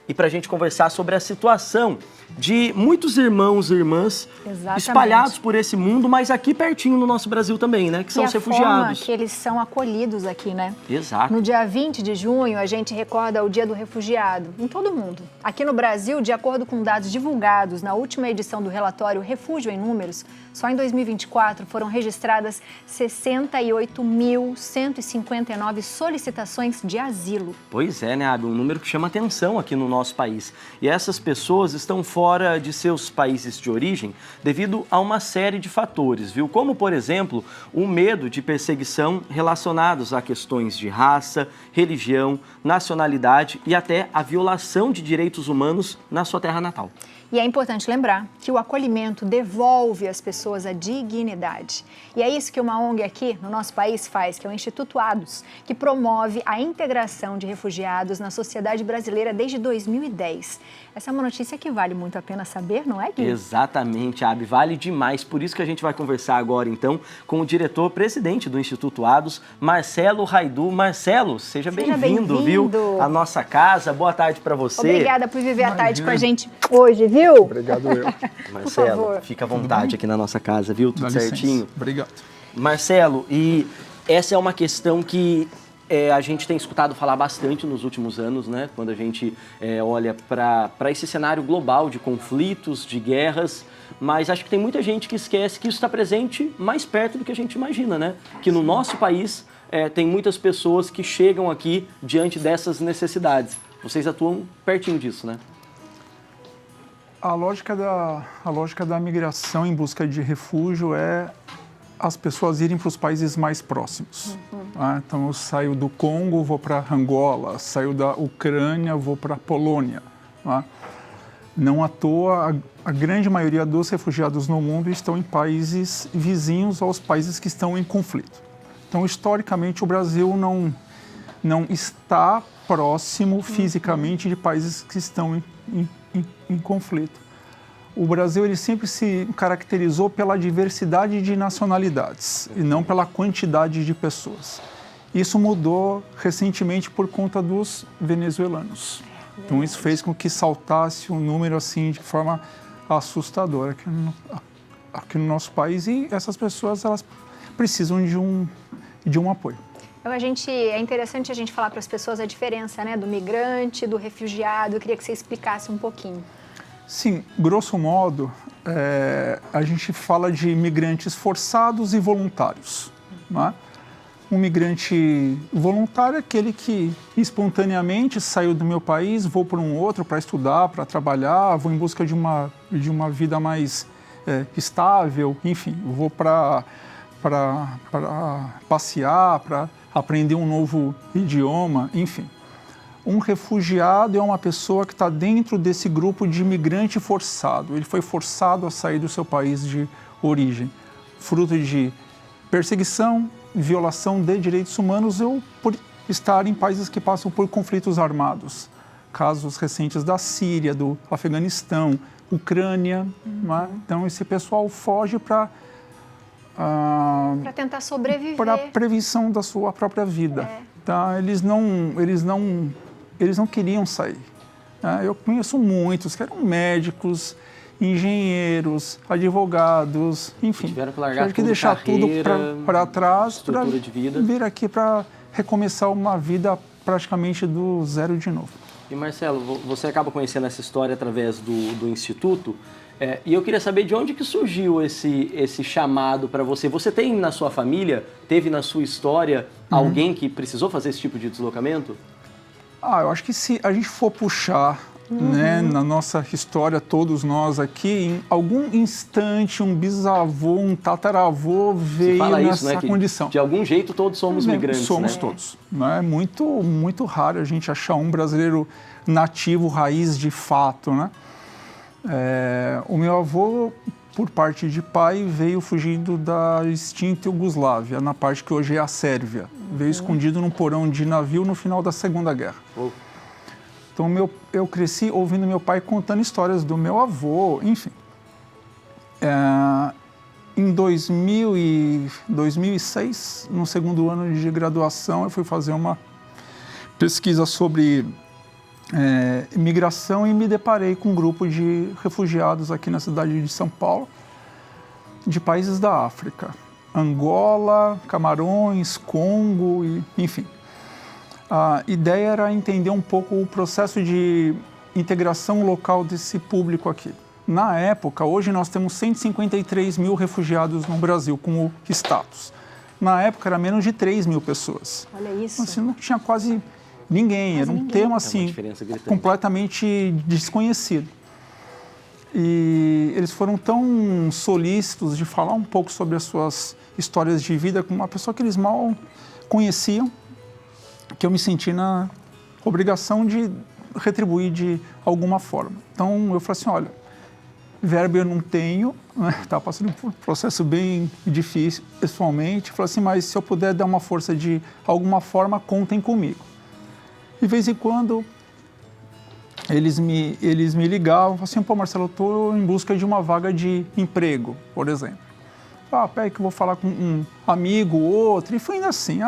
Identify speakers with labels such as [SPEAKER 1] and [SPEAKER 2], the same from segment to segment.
[SPEAKER 1] e para a gente conversar sobre a situação de muitos irmãos e irmãs espalhados por esse mundo, mas aqui pertinho no nosso Brasil também, né? Que são os refugiados.
[SPEAKER 2] A forma que eles são acolhidos aqui, né?
[SPEAKER 1] Exato.
[SPEAKER 2] No dia 20 de junho, a gente recorda o Dia do Refugiado, em todo o mundo. Aqui no Brasil, de acordo com dados divulgados na última edição do relatório Refúgio em Números, só em 2024 foram registradas 68.159 solicitações de asilo.
[SPEAKER 1] Pois é, né, Abby? Um número que chama atenção aqui no nosso país. E essas pessoas estão fora de seus países de origem devido a uma série de fatores, viu? Como, por exemplo, o medo de perseguição relacionados a questões de raça, religião, nacionalidade e até a violação de direitos humanos na sua terra natal.
[SPEAKER 2] E é importante lembrar que o acolhimento devolve às pessoas a dignidade. E é isso que uma ONG aqui no nosso país faz, que é o Instituto ADOS, que promove a integração de refugiados na sociedade brasileira desde 2010. Essa é uma notícia que vale muito a pena saber, não é, Gui?
[SPEAKER 1] Exatamente, Abby, vale demais. Por isso que a gente vai conversar agora, então, com o diretor-presidente do Instituto ADOS, Marcelo Raidu. Marcelo, seja bem-vindo, viu? À nossa casa. Boa tarde para você.
[SPEAKER 2] Obrigada por viver a tarde com a gente hoje, viu?
[SPEAKER 3] Obrigado eu.
[SPEAKER 1] Marcelo, fica à vontade aqui na nossa casa, viu? Tudo certinho?
[SPEAKER 3] Obrigado.
[SPEAKER 1] Marcelo, e essa é uma questão que a gente tem escutado falar bastante nos últimos anos, né? Quando a gente olha para esse cenário global de conflitos, de guerras, mas acho que tem muita gente que esquece que isso está presente mais perto do que a gente imagina, né? Que no nosso país tem muitas pessoas que chegam aqui diante dessas necessidades. Vocês atuam pertinho disso, né?
[SPEAKER 3] A lógica da migração em busca de refúgio é as pessoas irem para os países mais próximos. Tá? Então, eu saio do Congo, vou para Angola, saio da Ucrânia, vou para a Polônia. Tá? Não à toa, a grande maioria dos refugiados no mundo estão em países vizinhos aos países que estão em conflito. Então, historicamente, o Brasil não está próximo fisicamente de países que estão em conflito. O Brasil ele sempre se caracterizou pela diversidade de nacionalidades e não pela quantidade de pessoas. Isso mudou recentemente por conta dos venezuelanos. Então isso fez com que saltasse um número assim de forma assustadora aqui no nosso país, e essas pessoas elas precisam de um apoio.
[SPEAKER 2] Então, é interessante a gente falar para as pessoas a diferença, né, do migrante, do refugiado. Eu queria que você explicasse um pouquinho.
[SPEAKER 3] Sim, grosso modo, a gente fala de migrantes forçados e voluntários. Né? Um migrante voluntário é aquele que espontaneamente saiu do meu país, vou para um outro para estudar, para trabalhar, vou em busca de uma vida mais estável, enfim, vou para passear, para aprender um novo idioma, enfim. Um refugiado é uma pessoa que está dentro desse grupo de imigrante forçado. Ele foi forçado a sair do seu país de origem, fruto de perseguição, violação de direitos humanos ou por estar em países que passam por conflitos armados. Casos recentes da Síria, do Afeganistão, Ucrânia. Né? Então, esse pessoal foge para
[SPEAKER 2] tentar sobreviver.
[SPEAKER 3] Para a prevenção da sua própria vida. Tá? Eles não queriam sair. Eu conheço muitos que eram médicos, engenheiros, advogados, enfim.
[SPEAKER 1] Tiveram que largar
[SPEAKER 3] que deixar
[SPEAKER 1] carreira,
[SPEAKER 3] tudo para trás, para vir aqui para recomeçar uma vida praticamente do zero de novo.
[SPEAKER 1] E Marcelo, você acaba conhecendo essa história através do Instituto, e eu queria saber de onde que surgiu esse chamado para você. Você tem na sua família, teve na sua história alguém que precisou fazer esse tipo de deslocamento?
[SPEAKER 3] Eu acho que se a gente for puxar, né, na nossa história, todos nós aqui, em algum instante, um bisavô, um tataravô veio nessa condição.
[SPEAKER 1] De algum jeito, todos somos migrantes,
[SPEAKER 3] somos todos. É muito, muito raro a gente achar um brasileiro nativo, raiz de fato, né? O meu avô, por parte de pai, veio fugindo da extinta Iugoslávia, na parte que hoje é a Sérvia. Veio escondido num porão de navio no final da Segunda Guerra. Então, eu cresci ouvindo meu pai contando histórias do meu avô, enfim. Em 2006, no segundo ano de graduação, eu fui fazer uma pesquisa sobre imigração e me deparei com um grupo de refugiados aqui na cidade de São Paulo, de países da África. Angola, Camarões, Congo, enfim. A ideia era entender um pouco o processo de integração local desse público aqui. Na época, hoje nós temos 153 mil refugiados no Brasil com o status. Na época era menos de 3 mil pessoas.
[SPEAKER 2] Olha isso.
[SPEAKER 3] Assim, não tinha quase ninguém, era um tema assim, completamente desconhecido. E eles foram tão solícitos de falar um pouco sobre as suas histórias de vida com uma pessoa que eles mal conheciam, que eu me senti na obrigação de retribuir de alguma forma. Então eu falei assim, olha, verbo eu não tenho, estava passando por um processo bem difícil pessoalmente, falei assim, mas se eu puder dar uma força de alguma forma, contem comigo. De vez em quando eles me ligavam, falavam assim, pô Marcelo, eu estou em busca de uma vaga de emprego, por exemplo. Peraí que eu vou falar com um amigo, outro, e foi ainda assim,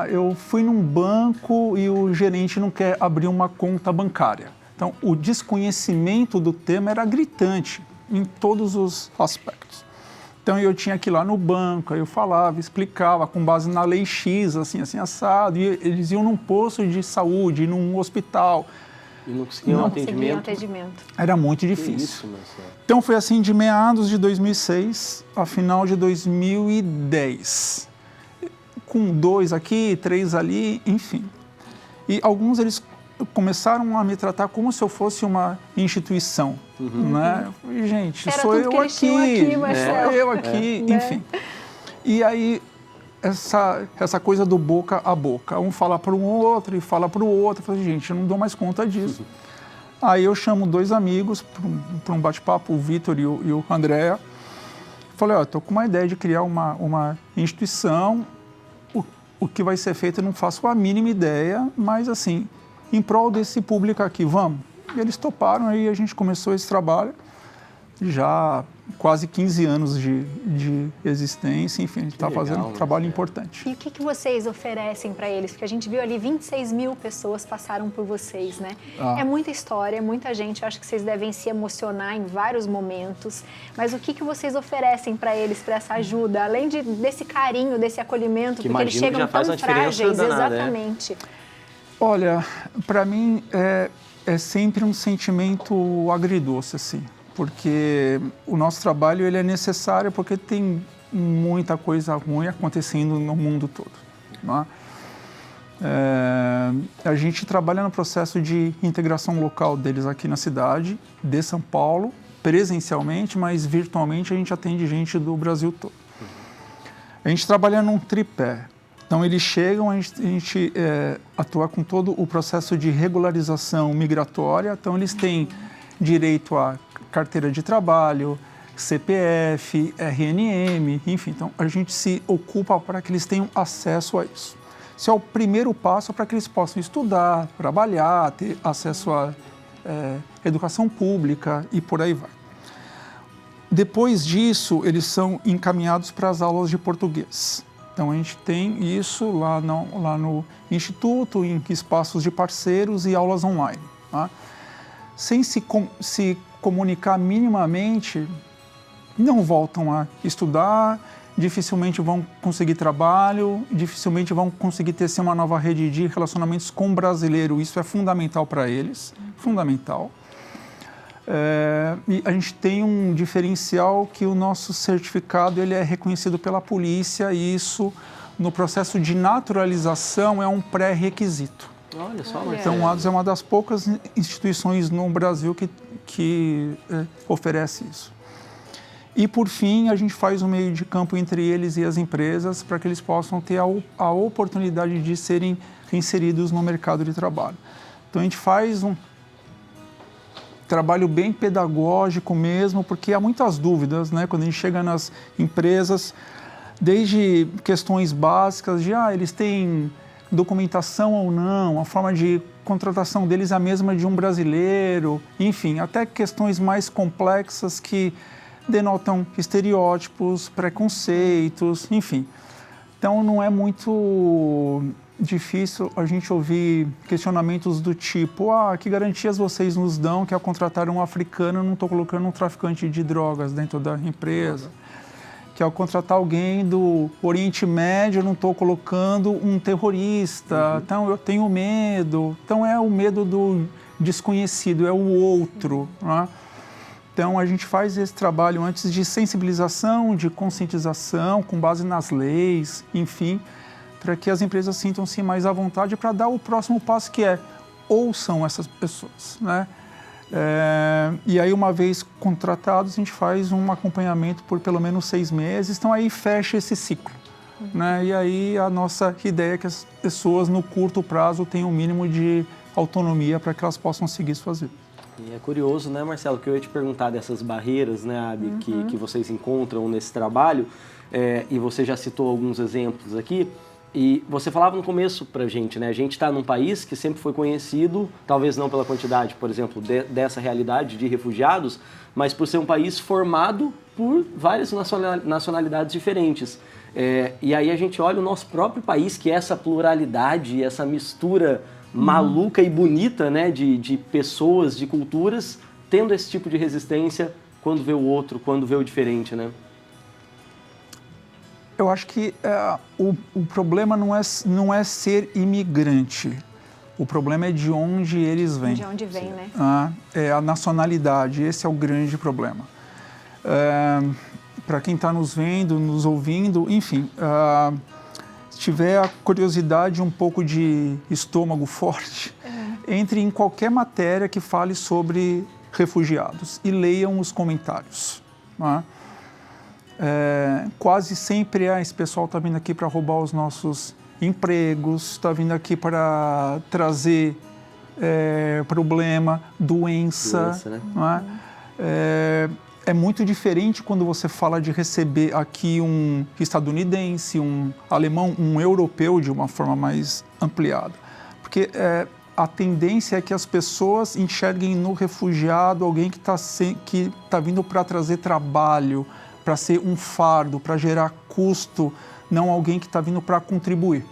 [SPEAKER 3] eu fui num banco e o gerente não quer abrir uma conta bancária. Então, o desconhecimento do tema era gritante em todos os aspectos. Então, eu tinha que ir lá no banco, aí eu falava, explicava, com base na lei X, assim, assado, e eles iam num posto de saúde, num hospital.
[SPEAKER 1] E não conseguiam
[SPEAKER 2] atendimento.
[SPEAKER 3] Era muito difícil. Então, foi assim de meados de 2006 a final de 2010. Com 2 aqui, 3 ali, enfim. E alguns eles começaram a me tratar como se eu fosse uma instituição, né? E, gente,
[SPEAKER 2] era
[SPEAKER 3] sou
[SPEAKER 2] tudo
[SPEAKER 3] eu
[SPEAKER 2] que eles
[SPEAKER 3] aqui,
[SPEAKER 2] tinham aqui, Marcelo.
[SPEAKER 3] sou eu aqui, enfim. E aí, essa coisa do boca a boca, um fala para um outro e fala para o outro, eu falei, gente, eu não dou mais conta disso. Aí eu chamo 2 amigos para um bate-papo, o Vitor e o André. Falei, estou com uma ideia de criar uma instituição, o que vai ser feito eu não faço a mínima ideia, mas assim, em prol desse público aqui, vamos. E eles toparam, aí a gente começou esse trabalho, já quase 15 anos de existência, enfim, a gente está fazendo um trabalho importante.
[SPEAKER 2] E o que vocês oferecem para eles? Porque a gente viu ali 26 mil pessoas passaram por vocês, né? É muita história, muita gente, eu acho que vocês devem se emocionar em vários momentos, mas o que vocês oferecem para eles, para essa ajuda, além desse carinho, desse acolhimento, porque eles chegam tão frágeis, exatamente.
[SPEAKER 3] Olha, para mim é sempre um sentimento agridoce, assim, porque o nosso trabalho ele é necessário porque tem muita coisa ruim acontecendo no mundo todo, né? A gente trabalha no processo de integração local deles aqui na cidade de São Paulo, presencialmente, mas virtualmente a gente atende gente do Brasil todo. A gente trabalha num tripé. Então, eles chegam, a gente atua com todo o processo de regularização migratória. Então, eles têm direito a carteira de trabalho, CPF, RNM, enfim. Então, a gente se ocupa para que eles tenham acesso a isso. Esse é o primeiro passo para que eles possam estudar, trabalhar, ter acesso à educação pública e por aí vai. Depois disso, eles são encaminhados para as aulas de português. Então, a gente tem isso lá no Instituto, em espaços de parceiros e aulas online. Tá? Sem se comunicar minimamente, não voltam a estudar, dificilmente vão conseguir trabalho, dificilmente vão conseguir ter uma nova rede de relacionamentos com o brasileiro. Isso é fundamental para eles, fundamental. E a gente tem um diferencial que o nosso certificado ele é reconhecido pela polícia e isso, no processo de naturalização, é um pré-requisito.
[SPEAKER 1] Olha só,
[SPEAKER 3] Então, a ADOS é uma das poucas instituições no Brasil que oferece isso. E, por fim, a gente faz um meio de campo entre eles e as empresas para que eles possam ter a oportunidade de serem reinseridos no mercado de trabalho. Então, a gente faz um trabalho bem pedagógico mesmo, porque há muitas dúvidas, né? Quando a gente chega nas empresas, desde questões básicas de, eles têm documentação ou não, a forma de contratação deles é a mesma de um brasileiro, enfim, até questões mais complexas que denotam estereótipos, preconceitos, enfim. Então, não é muito difícil a gente ouvir questionamentos do tipo: que garantias vocês nos dão que ao contratar um africano eu não estou colocando um traficante de drogas dentro da empresa? Que ao contratar alguém do Oriente Médio eu não estou colocando um terrorista? Então eu tenho medo. Então é o medo do desconhecido, é o outro, né? Então, a gente faz esse trabalho antes de sensibilização, de conscientização, com base nas leis, enfim, para que as empresas sintam-se mais à vontade para dar o próximo passo, que é ouçam essas pessoas, né? E aí, uma vez contratados, a gente faz um acompanhamento por pelo menos 6 meses, então aí fecha esse ciclo, né? E aí a nossa ideia é que as pessoas, no curto prazo, tenham o mínimo de autonomia para que elas possam seguir suas vidas.
[SPEAKER 1] E é curioso, né, Marcelo, que eu ia te perguntar dessas barreiras, né, Abi, que vocês encontram nesse trabalho, e você já citou alguns exemplos aqui, e você falava no começo pra gente, né, a gente está num país que sempre foi conhecido, talvez não pela quantidade, por exemplo, dessa realidade de refugiados, mas por ser um país formado por várias nacionalidades diferentes. E aí a gente olha o nosso próprio país, que é essa pluralidade, essa mistura maluca e bonita, né, de pessoas, de culturas, tendo esse tipo de resistência quando vê o outro, quando vê o diferente, né?
[SPEAKER 3] Eu acho que o problema não é ser imigrante. O problema é de onde eles vêm.
[SPEAKER 2] De onde vem, né?
[SPEAKER 3] É a nacionalidade, esse é o grande problema. Para quem está nos vendo, nos ouvindo, enfim, se tiver a curiosidade, um pouco de estômago forte, entre em qualquer matéria que fale sobre refugiados e leiam os comentários. Quase sempre esse pessoal está vindo aqui para roubar os nossos empregos, está vindo aqui para trazer problema, doença, né? É muito diferente quando você fala de receber aqui um estadunidense, um alemão, um europeu de uma forma mais ampliada. Porque a tendência é que as pessoas enxerguem no refugiado alguém que tá vindo para trazer trabalho, para ser um fardo, para gerar custo, não alguém que está vindo para contribuir.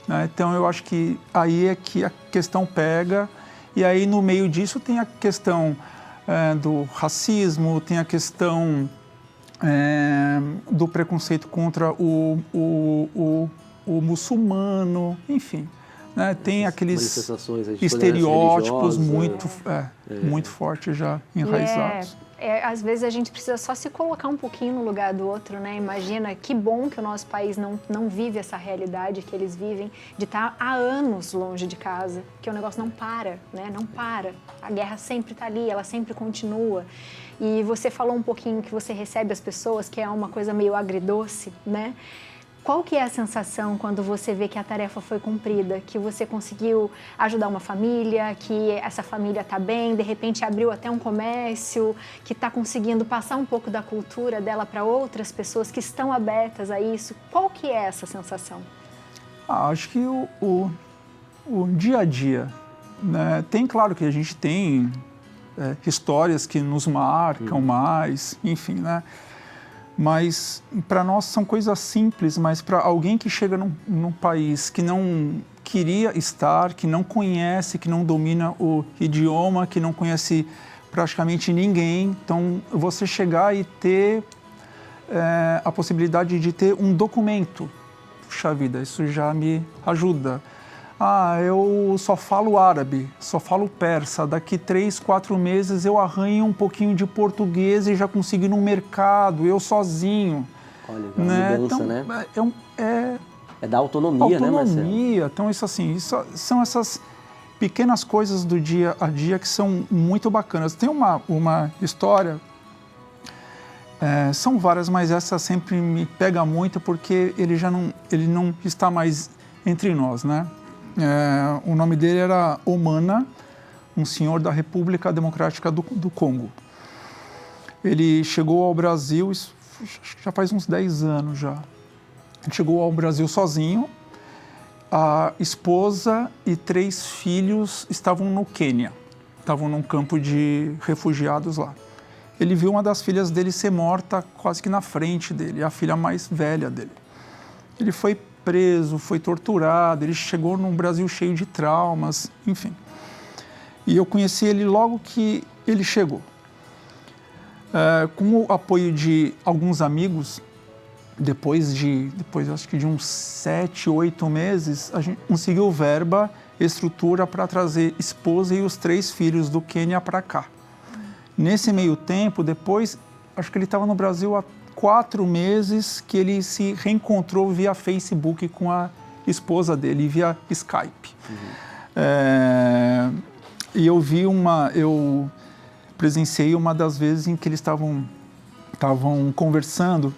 [SPEAKER 3] Né? Então, eu acho que aí é que a questão pega, e aí no meio disso tem a questão do racismo, tem a questão do preconceito contra o muçulmano, enfim. Né? Tem aqueles estereótipos muito fortes já enraizados.
[SPEAKER 2] Às vezes a gente precisa só se colocar um pouquinho no lugar do outro, né? Imagina que bom que o nosso país não vive essa realidade que eles vivem, de estar há anos longe de casa, que o negócio não para, né? Não para. A guerra sempre está ali, ela sempre continua. E você falou um pouquinho que você recebe as pessoas, que é uma coisa meio agridoce, né? Qual que é a sensação quando você vê que a tarefa foi cumprida, que você conseguiu ajudar uma família, que essa família está bem, de repente abriu até um comércio, que está conseguindo passar um pouco da cultura dela para outras pessoas que estão abertas a isso? Qual que é essa sensação?
[SPEAKER 3] Acho que o dia a dia, né? Tem, claro que a gente tem histórias que nos marcam mais, enfim, né? Mas para nós são coisas simples, mas para alguém que chega num país que não queria estar, que não conhece, que não domina o idioma, que não conhece praticamente ninguém, então você chegar e ter a possibilidade de ter um documento, puxa vida, isso já me ajuda. Eu só falo árabe, só falo persa, daqui 3, 4 meses eu arranho um pouquinho de português e já consigo ir no mercado, eu sozinho.
[SPEAKER 1] Olha, né? Mudança,
[SPEAKER 3] então,
[SPEAKER 1] né? É da autonomia, né, Marcelo?
[SPEAKER 3] Autonomia, então isso assim, são essas pequenas coisas do dia a dia que são muito bacanas. Tem uma história, são várias, mas essa sempre me pega muito porque ele não está mais entre nós, né? O nome dele era Omana, um senhor da República Democrática do Congo. Ele chegou ao Brasil, isso já faz uns 10 anos já. Ele chegou ao Brasil sozinho, a esposa e 3 filhos estavam no Quênia, estavam num campo de refugiados lá. Ele viu uma das filhas dele ser morta quase que na frente dele, a filha mais velha dele. Ele foi preso, foi torturado, ele chegou num Brasil cheio de traumas, enfim. E eu conheci ele logo que ele chegou. Com o apoio de alguns amigos, depois acho que de uns 7, 8 meses, a gente conseguiu verba, estrutura para trazer esposa e os 3 filhos do Quênia para cá. Nesse meio tempo, depois, acho que ele estava no Brasil há 4 meses, que ele se reencontrou via Facebook com a esposa dele, via Skype. E eu presenciei uma das vezes em que eles estavam conversando,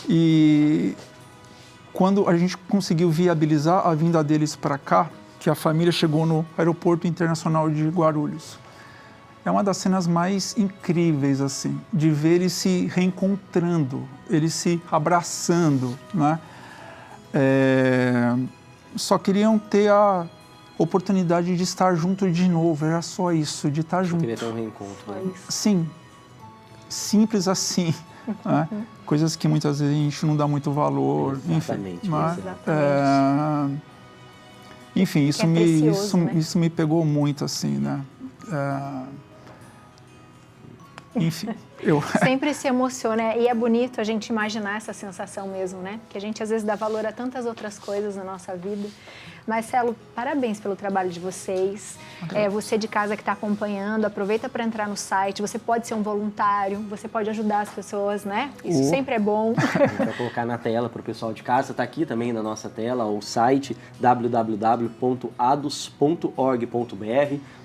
[SPEAKER 3] e quando a gente conseguiu viabilizar a vinda deles para cá, que a família chegou no Aeroporto Internacional de Guarulhos, é uma das cenas mais incríveis, assim, de ver eles se reencontrando, eles se abraçando, né? Só queriam ter a oportunidade de estar junto de novo, era só isso, de estar junto.
[SPEAKER 1] Queria ter um reencontro, né?
[SPEAKER 3] Sim, simples assim, né? Coisas que muitas vezes a gente não dá muito valor,
[SPEAKER 1] Exatamente,
[SPEAKER 3] enfim. Mas,
[SPEAKER 2] exatamente.
[SPEAKER 3] enfim,
[SPEAKER 2] precioso, né?
[SPEAKER 3] isso me pegou muito, assim, né? Enfim,
[SPEAKER 2] Sempre se emociona, e é bonito a gente imaginar essa sensação mesmo, né? Que a gente às vezes dá valor a tantas outras coisas na nossa vida. Marcelo, parabéns pelo trabalho de vocês. Você de casa que está acompanhando, aproveita para entrar no site. Você pode ser um voluntário, você pode ajudar as pessoas, né? Isso sempre é bom.
[SPEAKER 1] A gente vai colocar na tela para o pessoal de casa, está aqui também na nossa tela o site www.adus.org.br,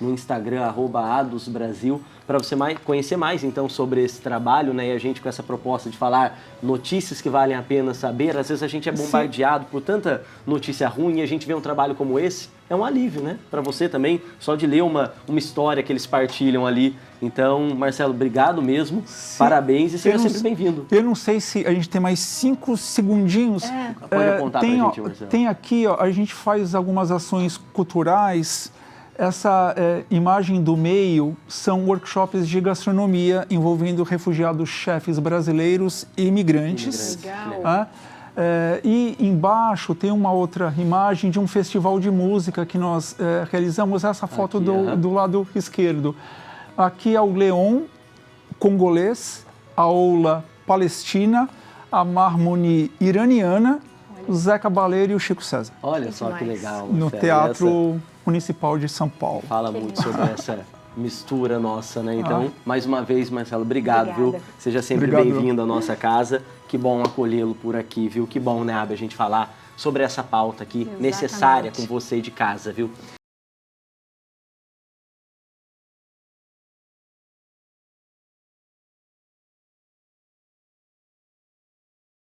[SPEAKER 1] no Instagram @adusbrasil, para você conhecer mais então sobre esse trabalho, né? E a gente com essa proposta de falar notícias que valem a pena saber. Às vezes a gente é bombardeado por tanta notícia ruim e a gente vê um trabalho como esse, é um alívio, né? Para você também, só de ler uma história que eles partilham ali. Então, Marcelo, obrigado mesmo, parabéns e seja sempre bem-vindo.
[SPEAKER 3] Eu não sei se a gente tem mais 5 segundinhos.
[SPEAKER 1] Pode apontar pra gente, Marcelo.
[SPEAKER 3] Tem aqui, a gente faz algumas ações culturais. Essa imagem do meio são workshops de gastronomia envolvendo refugiados chefes brasileiros e imigrantes.
[SPEAKER 2] Legal.
[SPEAKER 3] E embaixo tem uma outra imagem de um festival de música que nós realizamos. Essa foto
[SPEAKER 1] aqui,
[SPEAKER 3] do lado esquerdo. Aqui é o Leon, congolês, a Ola, palestina, a Marmoni, iraniana, o Zé Cabaleiro e o Chico César.
[SPEAKER 1] Olha só que legal.
[SPEAKER 3] No
[SPEAKER 1] Marcelo.
[SPEAKER 3] Teatro Municipal de São Paulo.
[SPEAKER 1] Fala muito sobre essa mistura nossa, né? Então, mais uma vez, Marcelo, obrigado, viu? Seja sempre bem-vindo à nossa casa. Que bom acolhê-lo por aqui, viu? Que bom, né, Abby, a gente falar sobre essa pauta aqui necessária com você de casa, viu?